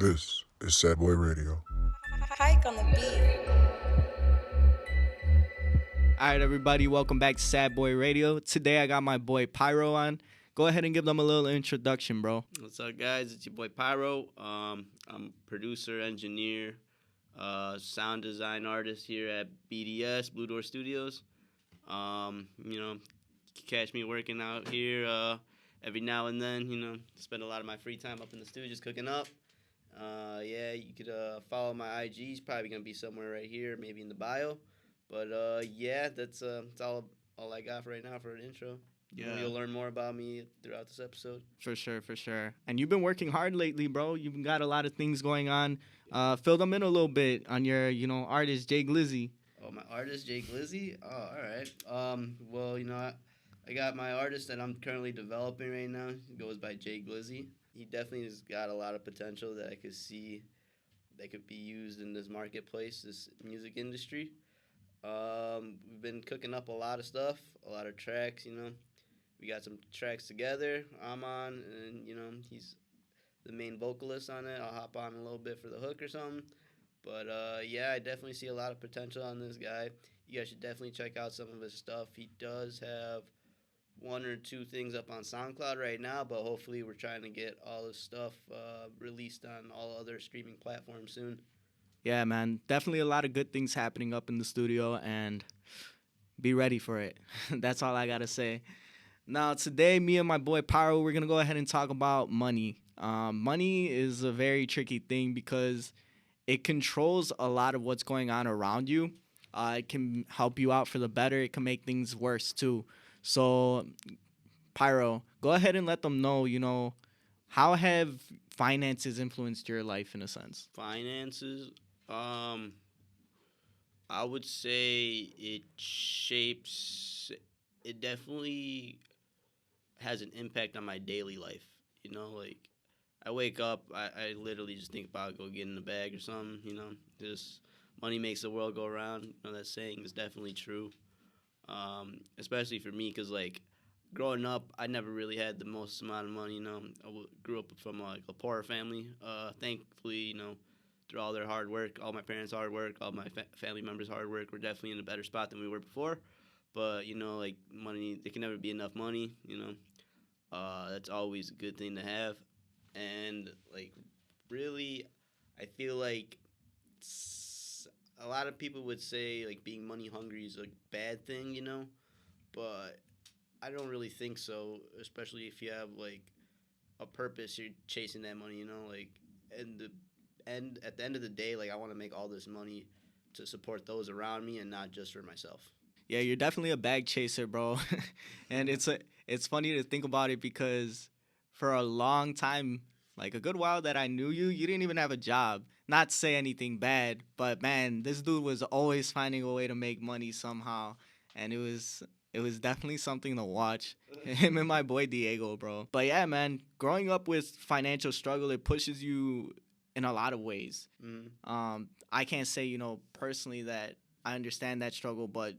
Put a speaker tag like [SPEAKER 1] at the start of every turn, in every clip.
[SPEAKER 1] This is Sad Boy Radio.
[SPEAKER 2] Hike on the beat.
[SPEAKER 3] All right, everybody, welcome back to Sad Boy Radio. Today I got my boy Pyro on. Go ahead and give them a little introduction, bro.
[SPEAKER 4] What's up, guys? It's your boy Pyro. I'm producer, engineer, sound design artist here at BDS, Blue Door Studios. Catch me working out here every now and then. Spend a lot of my free time up in the studio just cooking up. You could follow my IGs. Probably gonna be somewhere right here, maybe in the bio. But that's all I got for right now for an intro. You'll learn more about me throughout this episode.
[SPEAKER 3] For sure. And you've been working hard lately, bro. You've got a lot of things going on. Fill them in a little bit on your, artist, JayZ.
[SPEAKER 4] Oh, my artist, JayZ? Oh, all right. I got my artist that I'm currently developing right now. He goes by JayZ. He definitely has got a lot of potential that I could see that could be used in this marketplace, this music industry. We've been cooking up a lot of stuff, a lot of tracks, We got some tracks together. I'm on, and, he's the main vocalist on it. I'll hop on a little bit for the hook or something. But, I definitely see a lot of potential on this guy. You guys should definitely check out some of his stuff. He does have one or two things up on SoundCloud right now, but hopefully we're trying to get all his stuff released on all other streaming platforms soon.
[SPEAKER 3] Yeah, man. Definitely a lot of good things happening up in the studio, and be ready for it. That's all I got to say. Now, today, me and my boy Pyro, we're going to go ahead and talk about money. Money is a very tricky thing because it controls a lot of what's going on around you. It can help you out for the better. It can make things worse, too. So, Pyro, go ahead and let them know, how have finances influenced your life in a sense?
[SPEAKER 4] Finances? I would say it definitely has an impact on my daily life. I wake up, I literally just think about go get in the bag or something, just money makes the world go around. That saying is definitely true. Especially for me, because, growing up, I never really had the most amount of money, grew up from, a poorer family. Thankfully, through all their hard work, all my parents' hard work, all my family members' hard work, we're definitely in a better spot than we were before. But, money, there can never be enough money, that's always a good thing to have. And, really, I feel like a lot of people would say, being money hungry is a bad thing, but I don't really think so, especially if you have, a purpose, you're chasing that money, and at the end of the day, I want to make all this money to support those around me and not just for myself.
[SPEAKER 3] Yeah, you're definitely a bag chaser, bro. And it's funny to think about it because for a long time, a good while that I knew you, you didn't even have a job. Not to say anything bad, but man, this dude was always finding a way to make money somehow, and it was definitely something to watch. Him and my boy Diego, bro. But yeah, man, growing up with financial struggle, it pushes you in a lot of ways. I can't say, personally that I understand that struggle, but,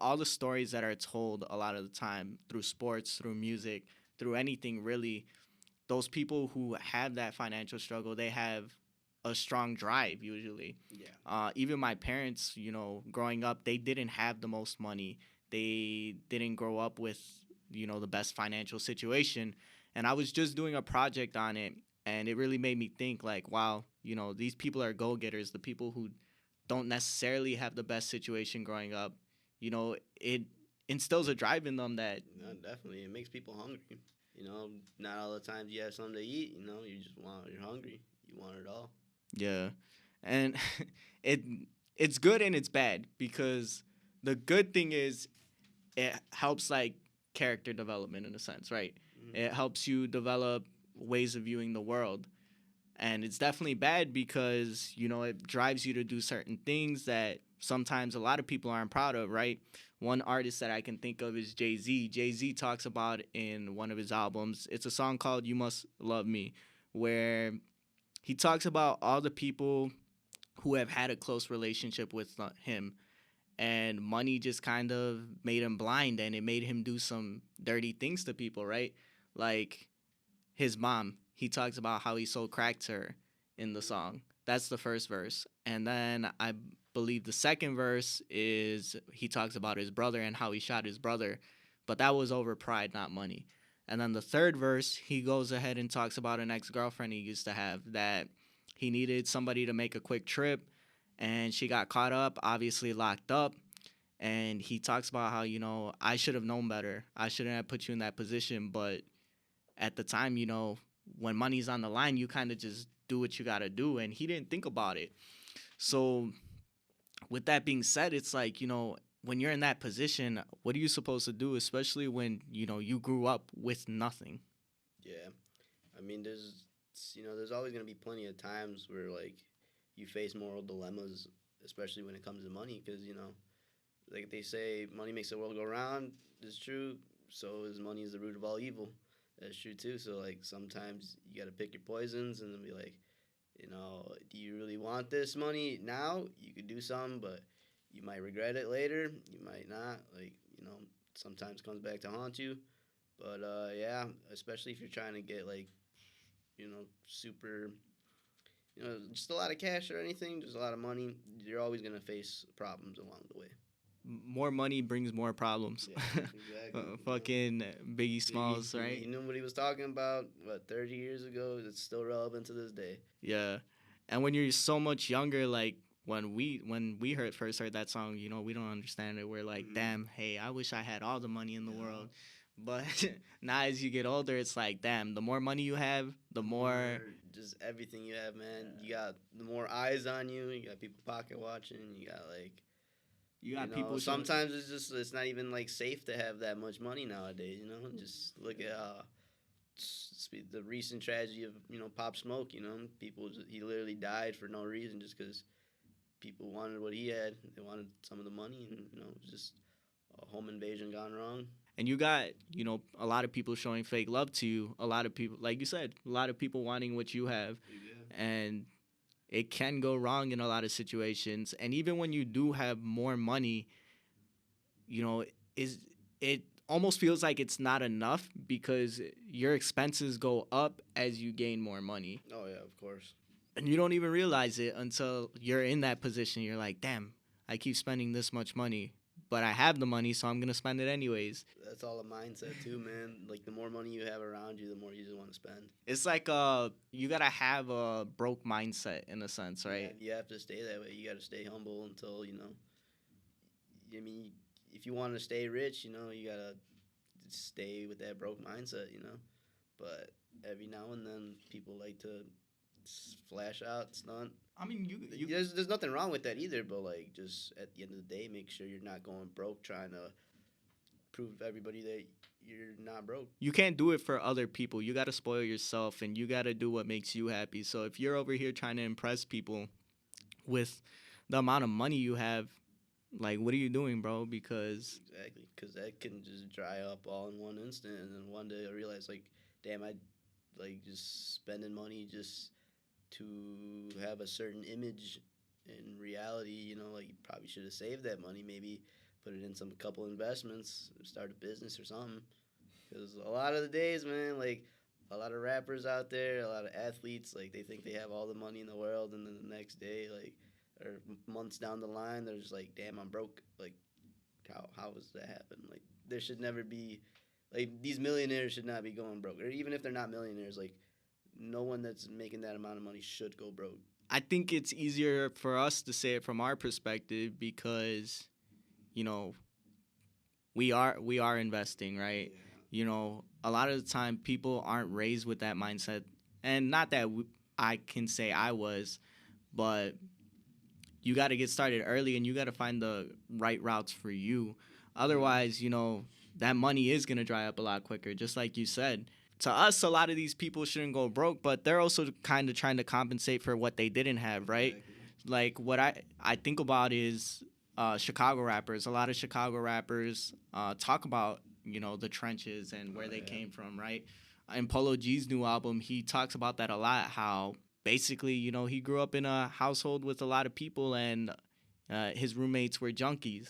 [SPEAKER 3] all the stories that are told a lot of the time through sports, through music, through anything really, those people who have that financial struggle, they have a strong drive usually.
[SPEAKER 4] Yeah.
[SPEAKER 3] Even my parents, growing up, they didn't have the most money. They didn't grow up with, the best financial situation. And I was just doing a project on it, and it really made me think wow, these people are go-getters, the people who don't necessarily have the best situation growing up. It instills a drive in them that...
[SPEAKER 4] No, definitely. It makes people hungry. Not all the times you have something to eat, you're hungry. You want it all.
[SPEAKER 3] Yeah. And it's good and it's bad because the good thing is it helps character development in a sense, right? Mm-hmm. It helps you develop ways of viewing the world. And it's definitely bad because, it drives you to do certain things that sometimes a lot of people aren't proud of, right? One artist that I can think of is JayZ. JayZ talks about in one of his albums, it's a song called You Must Love Me, where he talks about all the people who have had a close relationship with him. And money just kind of made him blind, and it made him do some dirty things to people, right? Like his mom. He talks about how he sold crack to her. in the song. That's the first verse. And then I believe the second verse is he talks about his brother and how he shot his brother, but that was over pride, not money. And then the third verse, he goes ahead and talks about an ex-girlfriend he used to have that he needed somebody to make a quick trip and she got caught up, obviously locked up. And he talks about how, I should have known better. I shouldn't have put you in that position. But at the time, when money's on the line, you kind of just do what you got to do. And he didn't think about it. So with that being said, it's like, when you're in that position, what are you supposed to do, especially when, you grew up with nothing?
[SPEAKER 4] Yeah. I mean, there's always going to be plenty of times where, like, you face moral dilemmas, especially when it comes to money, because, like they say, money makes the world go round. It's true. So is money is the root of all evil. That's true too. So like sometimes you gotta pick your poisons and then be like, do you really want this money now? You could do something, but you might regret it later. You might not. Like sometimes comes back to haunt you. But yeah, especially if you're trying to get like, super, just a lot of cash or anything, just a lot of money. You're always gonna face problems along the way.
[SPEAKER 3] More money brings more problems.
[SPEAKER 4] Yeah, exactly.
[SPEAKER 3] Fucking Biggie Smalls, right?
[SPEAKER 4] He knew what he was talking about, 30 years ago? It's still relevant to this day.
[SPEAKER 3] Yeah. And when you're so much younger, like when we first heard that song, we don't understand it. We're like, damn, hey, I wish I had all the money in the world. But now as you get older, it's like, damn, the more money you have, the more
[SPEAKER 4] just everything you have, man. You got the more eyes on you. You got people pocket watching. You got people. Sometimes it's not even like safe to have that much money nowadays. Just look at the recent tragedy of Pop Smoke. He literally died for no reason just because people wanted what he had. They wanted some of the money, and it was just a home invasion gone wrong.
[SPEAKER 3] And you got a lot of people showing fake love to you. A lot of people, like you said, a lot of people wanting what you have, and it can go wrong in a lot of situations. And even when you do have more money, it almost feels like it's not enough because your expenses go up as you gain more money.
[SPEAKER 4] Oh, yeah, of course.
[SPEAKER 3] And you don't even realize it until you're in that position. You're like, damn, I keep spending this much money, but I have the money, so I'm going to spend it anyways.
[SPEAKER 4] That's all a mindset too, man. Like the more money you have around you, the more you just want to spend.
[SPEAKER 3] It's like you got to have a broke mindset in a sense, right?
[SPEAKER 4] Yeah, you have to stay that way. You got to stay humble until, I mean, if you want to stay rich, you got to stay with that broke mindset, But every now and then people like to flash out, stunt.
[SPEAKER 3] I mean,
[SPEAKER 4] there's nothing wrong with that either, but like just at the end of the day, make sure you're not going broke trying to prove to everybody that you're not broke.
[SPEAKER 3] You can't do it for other people. You got to spoil yourself, and you got to do what makes you happy. So if you're over here trying to impress people with the amount of money you have, like, what are you doing, bro? Because
[SPEAKER 4] that can just dry up all in one instant, and then one day I realize, like, damn, I like just spending money just to have a certain image. In reality, like you probably should have saved that money, maybe put it in some couple investments, start a business or something. Because a lot of the days, man, like a lot of rappers out there, a lot of athletes, like they think they have all the money in the world, and then the next day, like, or months down the line, they're just like, damn, I'm broke. Like, how does that happen? Like, there should never be, like, these millionaires should not be going broke. Or even if they're not millionaires, like, no one that's making that amount of money should go broke.
[SPEAKER 3] I think it's easier for us to say it from our perspective because, we are investing, right? Yeah. A lot of the time people aren't raised with that mindset. And not that I can say I was, but you got to get started early and you got to find the right routes for you. Otherwise, that money is going to dry up a lot quicker, just like you said. To us, a lot of these people shouldn't go broke, but they're also kind of trying to compensate for what they didn't have, right? Exactly. Like, what I think about is Chicago rappers. A lot of Chicago rappers talk about, the trenches and where they came from, right? In Polo G's new album, he talks about that a lot, how basically, he grew up in a household with a lot of people and his roommates were junkies,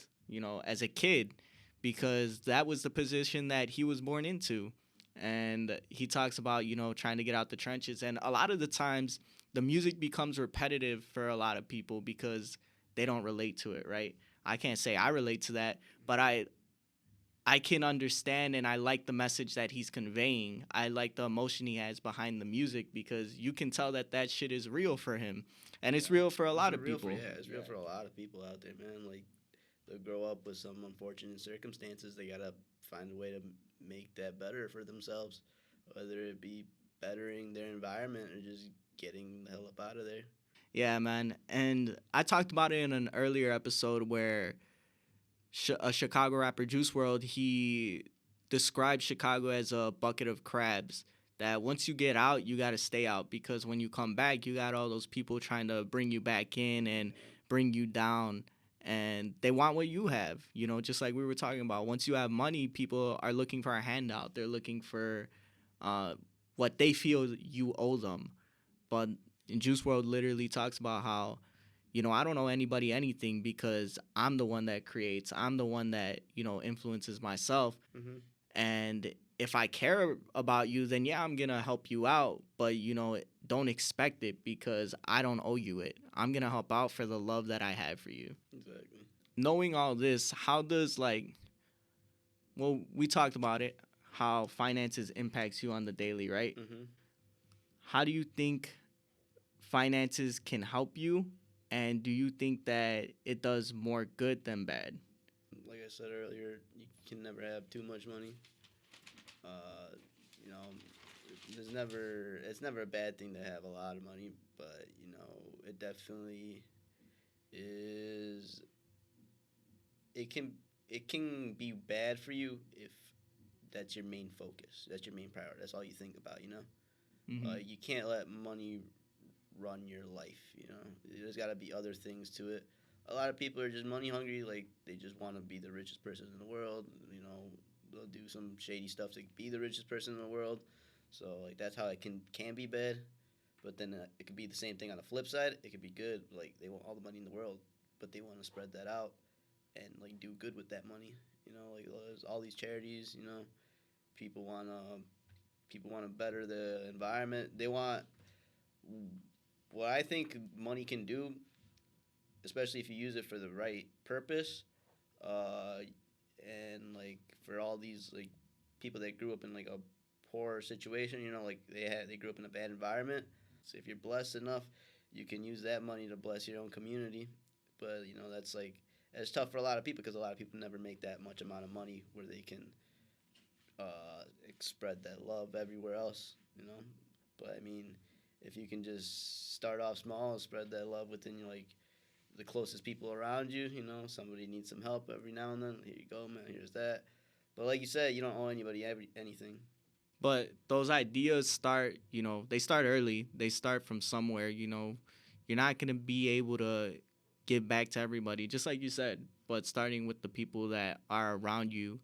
[SPEAKER 3] as a kid, because that was the position that he was born into. And he talks about, trying to get out the trenches. And a lot of the times, the music becomes repetitive for a lot of people because they don't relate to it, right? I can't say I relate to that, but I can understand and I like the message that he's conveying. I like the emotion he has behind the music because you can tell that that shit is real for him. And it's real for a lot of people.
[SPEAKER 4] It's real for a lot of people out there, man. Like, they'll grow up with some unfortunate circumstances. They gotta find a way to make that better for themselves, whether it be bettering their environment or just getting the hell up out of there.
[SPEAKER 3] Yeah, man. And I talked about it in an earlier episode where a Chicago rapper, Juice World, he described Chicago as a bucket of crabs. That once you get out, you got to stay out because when you come back, you got all those people trying to bring you back in and bring you down. And they want what you have, you know, just like we were talking about. Once you have money, people are looking for a handout. They're looking for what they feel you owe them. But Juice World literally talks about how, you know, I don't owe anybody anything because I'm the one that creates. I'm the one that, you know, influences myself.
[SPEAKER 4] Mm-hmm.
[SPEAKER 3] And if I care about you, then yeah, I'm going to help you out. But, you know, don't expect it because I don't owe you it. I'm going to help out for the love that I have for you.
[SPEAKER 4] Exactly.
[SPEAKER 3] Knowing all this, how does, like, well, we talked about it, how finances impacts you on the daily, right?
[SPEAKER 4] Mm-hmm.
[SPEAKER 3] How do you think finances can help you? And do you think that it does more good than bad?
[SPEAKER 4] Like I said earlier, you can never have too much money. You know, it's never a bad thing to have a lot of money, but you know, it definitely is. It can be bad for you if that's your main focus. That's your main priority. That's all you think about. You know,
[SPEAKER 3] Mm-hmm.
[SPEAKER 4] you can't let money run your life. You know, there's got to be other things to it. A lot of people are just money hungry. Like, they just want to be the richest person in the world. You know, they'll do some shady stuff to be the richest person in the world. So like, that's how it can be bad. But then it could be the same thing on the flip side. It could be good. Like, they want all the money in the world, but they want to spread that out and like do good with that money. You know, like, there's all these charities. You know, people want to better the environment. They want what I think money can do, especially if you use it for the right purpose, and like for all these like people that grew up in like a poor situation, you know, like they grew up in a bad environment. So if you're blessed enough, you can use that money to bless your own community. But you know, that's tough for a lot of people because a lot of people never make that much amount of money where they can spread that love everywhere else. You know, but I mean, if you can just start off small and spread that love within like the closest people around you, you know, somebody needs some help every now and then. Here you go, man. Here's that. But like you said, you don't owe anybody anything.
[SPEAKER 3] But those ideas start, you know, they start early. They start from somewhere, you know. You're not going to be able to give back to everybody, just like you said, but starting with the people that are around you.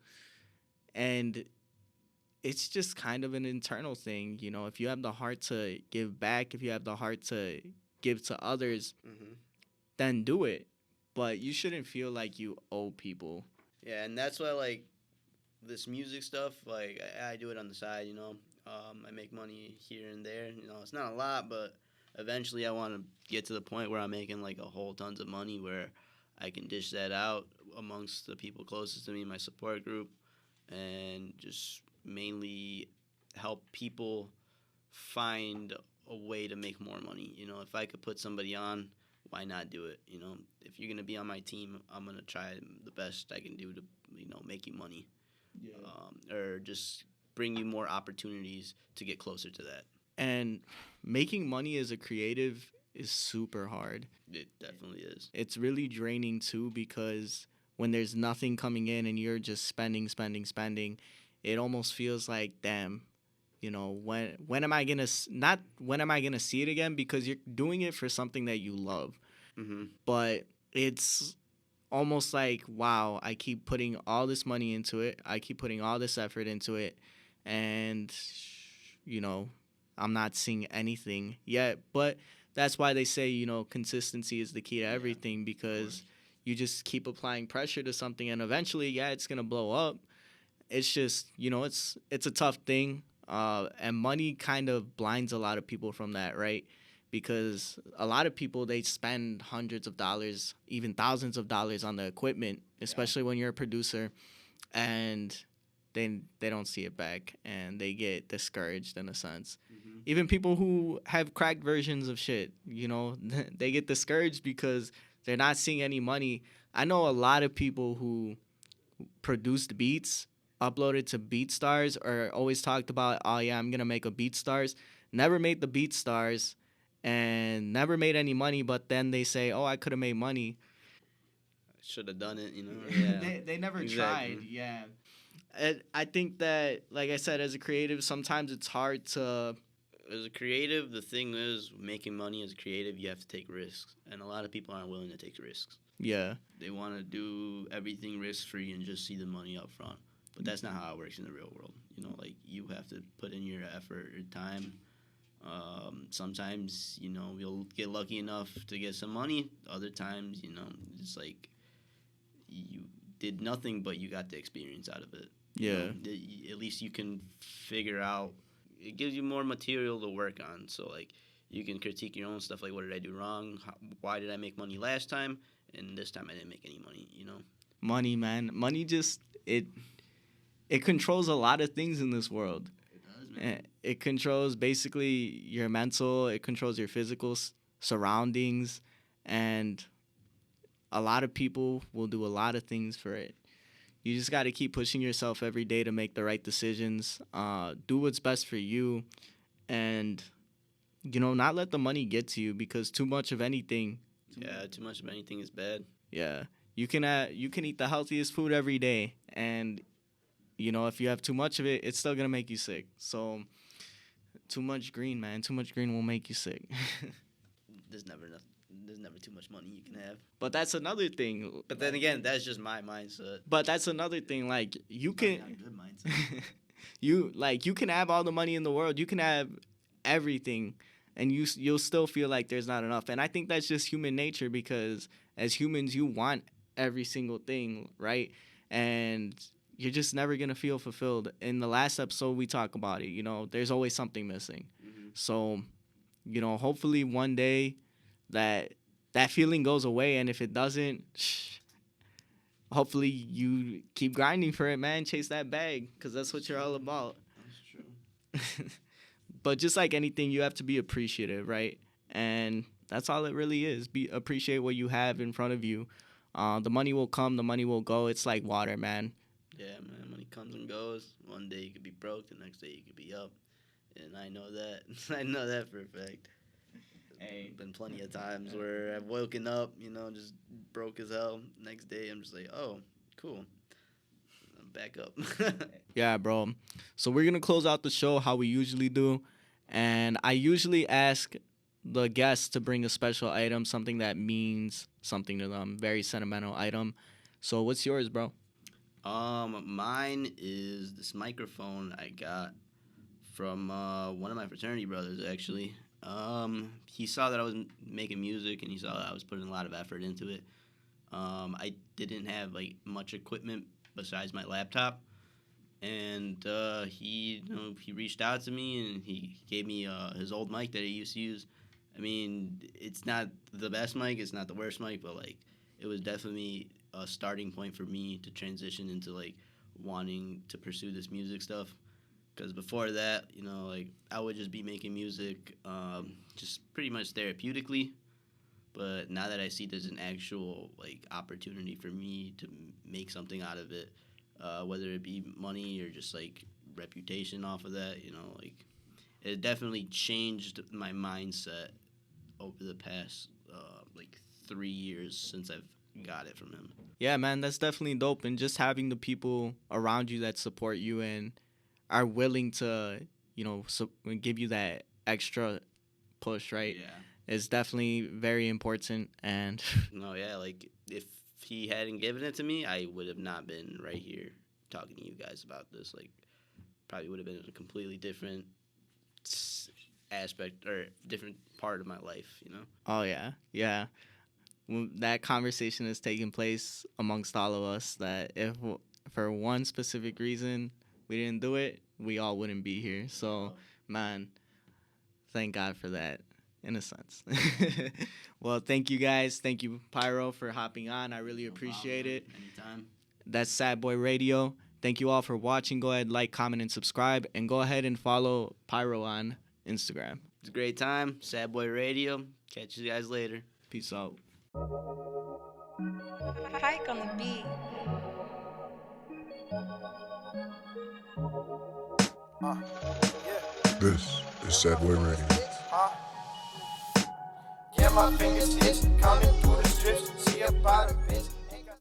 [SPEAKER 3] And it's just kind of an internal thing, you know. If you have the heart to give back, if you have the heart to give to others,
[SPEAKER 4] Mm-hmm.
[SPEAKER 3] then do it. But you shouldn't feel like you owe people.
[SPEAKER 4] Yeah, and that's why like this music stuff, like I do it on the side, you know. I make money here and there. You know, it's not a lot, but eventually I want to get to the point where I'm making like a whole tons of money where I can dish that out amongst the people closest to me, my support group, and just mainly help people find a way to make more money. You know, if I could put somebody on, why not do it? You know, if you're gonna be on my team, I'm gonna try the best I can do to, you know, make you money, or just bring you more opportunities to get closer to that.
[SPEAKER 3] And making money as a creative is super hard.
[SPEAKER 4] It definitely is.
[SPEAKER 3] It's really draining too because when there's nothing coming in and you're just spending, it almost feels like, damn, you know, when am I gonna not when am I gonna see it again? Because you're doing it for something that you love,
[SPEAKER 4] Mm-hmm.
[SPEAKER 3] but it's almost like, wow, I keep putting all this money into it, I keep putting all this effort into it, and you know, I'm not seeing anything yet. But that's why they say, you know, consistency is the key to everything because you just keep applying pressure to something and eventually, yeah, it's gonna blow up. It's just, you know, it's a tough thing, and money kind of blinds a lot of people from that, right? because a lot of people, they spend hundreds of dollars, even thousands of dollars on the equipment, especially when you're a producer, and then they don't see it back and they get discouraged in a sense. Even people who have cracked versions of shit, you know, they get discouraged because they're not seeing any money. I know a lot of people who produced beats, uploaded to BeatStars, or always talked about, oh yeah, I'm gonna make a BeatStars, never made the BeatStars, and never made any money. But then they say, oh, I could have made money.
[SPEAKER 4] Should have done it, you know. Yeah,
[SPEAKER 3] they never
[SPEAKER 4] exactly.
[SPEAKER 3] tried. Yeah. And I think that, like I said, as a creative, sometimes it's hard to.
[SPEAKER 4] As a creative, the thing is, making money as a creative, you have to take risks, and a lot of people aren't willing to take risks.
[SPEAKER 3] Yeah.
[SPEAKER 4] They want to do everything risk free and just see the money up front, but that's not how it works in the real world. You know, like, you have to put in your effort, your time. Sometimes, you know, you'll get lucky enough to get some money. Other times, you know, it's like you did nothing, but you got the experience out of it.
[SPEAKER 3] Yeah.
[SPEAKER 4] You know, at least you can figure out. It gives you more material to work on. So, like, you can critique your own stuff. Like, what did I do wrong? Why did I make money last time? And this time I didn't make any money, you know?
[SPEAKER 3] Money, man. Money just, it controls a lot of things in this world.
[SPEAKER 4] It does, man.
[SPEAKER 3] It controls basically your mental, it controls your physical surroundings, and a lot of people will do a lot of things for it. You just got to keep pushing yourself every day to make the right decisions. Do what's best for you, and, you know, not let the money get to you, because too much of anything.
[SPEAKER 4] Yeah, too much of anything is bad.
[SPEAKER 3] Yeah, you can eat the healthiest food every day, and, you know, if you have too much of it, it's still gonna make you sick. So, too much green, man. Too much green will make you sick.
[SPEAKER 4] There's never enough. There's never too much money you can have.
[SPEAKER 3] But that's another thing.
[SPEAKER 4] But then again, that's just my mindset.
[SPEAKER 3] But that's another thing. Like, you
[SPEAKER 4] Not
[SPEAKER 3] can,
[SPEAKER 4] a good mindset.
[SPEAKER 3] you can have all the money in the world. You can have everything, and you'll still feel like there's not enough. And I think that's just human nature, because as humans, you want every single thing, right? And you're just never gonna feel fulfilled. In the last episode, we talk about it. You know, there's always something missing.
[SPEAKER 4] Mm-hmm.
[SPEAKER 3] So, you know, hopefully one day that feeling goes away, and if it doesn't, hopefully you keep grinding for it, man. Chase that bag, because that's what you're all about.
[SPEAKER 4] That's true.
[SPEAKER 3] But just like anything, you have to be appreciative, right? And that's all it really is. Appreciate what you have in front of you. The money will come, the money will go. It's like water, man.
[SPEAKER 4] Yeah, man. Money comes and goes. One day you could be broke, the next day you could be up, and I know that. I know that for a fact.
[SPEAKER 3] Hey.
[SPEAKER 4] Been plenty of times where I've woken up, you know, just broke as hell. Next day I'm just like, oh, cool. I'm back up.
[SPEAKER 3] Yeah, bro. So we're going to close out the show how we usually do. And I usually ask the guests to bring a special item, something that means something to them, very sentimental item. So what's yours, bro?
[SPEAKER 4] Mine is this microphone I got from one of my fraternity brothers, actually. He saw that I was making music, and he saw that I was putting a lot of effort into it. I didn't have, like, much equipment besides my laptop, and he reached out to me, and he gave me his old mic that he used to use. I mean, it's not the best mic, it's not the worst mic, but, like, it was definitely a starting point for me to transition into, like, wanting to pursue this music stuff. Because before that, you know, like, I would just be making music just pretty much therapeutically. But now that I see there's an actual, like, opportunity for me to make something out of it, whether it be money or just, like, reputation off of that, you know, like, it definitely changed my mindset over the past, 3 years since I've got it from him.
[SPEAKER 3] Yeah, man, that's definitely dope. And just having the people around you that support you and are willing to, you know, give you that extra push, right?
[SPEAKER 4] Yeah.
[SPEAKER 3] Is definitely very important. And
[SPEAKER 4] No, yeah, like, if he hadn't given it to me, I would have not been right here talking to you guys about this. Like, probably would have been a completely different aspect or different part of my life, you know?
[SPEAKER 3] oh yeah, that conversation is taking place amongst all of us, that if for one specific reason we didn't do it, we all wouldn't be here. So, man, thank God for that. in a sense. Well, thank you guys. Thank you, Pyro, for hopping on. I really appreciate it.
[SPEAKER 4] Anytime.
[SPEAKER 3] That's Sad Boy Radio. Thank you all for watching. Go ahead, like, comment, and subscribe. And go ahead and follow Pyro on Instagram.
[SPEAKER 4] It's a great time. Sad Boy Radio. Catch you guys later.
[SPEAKER 3] Peace out.
[SPEAKER 2] Hike on the beat.
[SPEAKER 1] This is Sad Boy Radio.
[SPEAKER 5] Yeah, my fingers itch, coming through the strips, see about a bitch.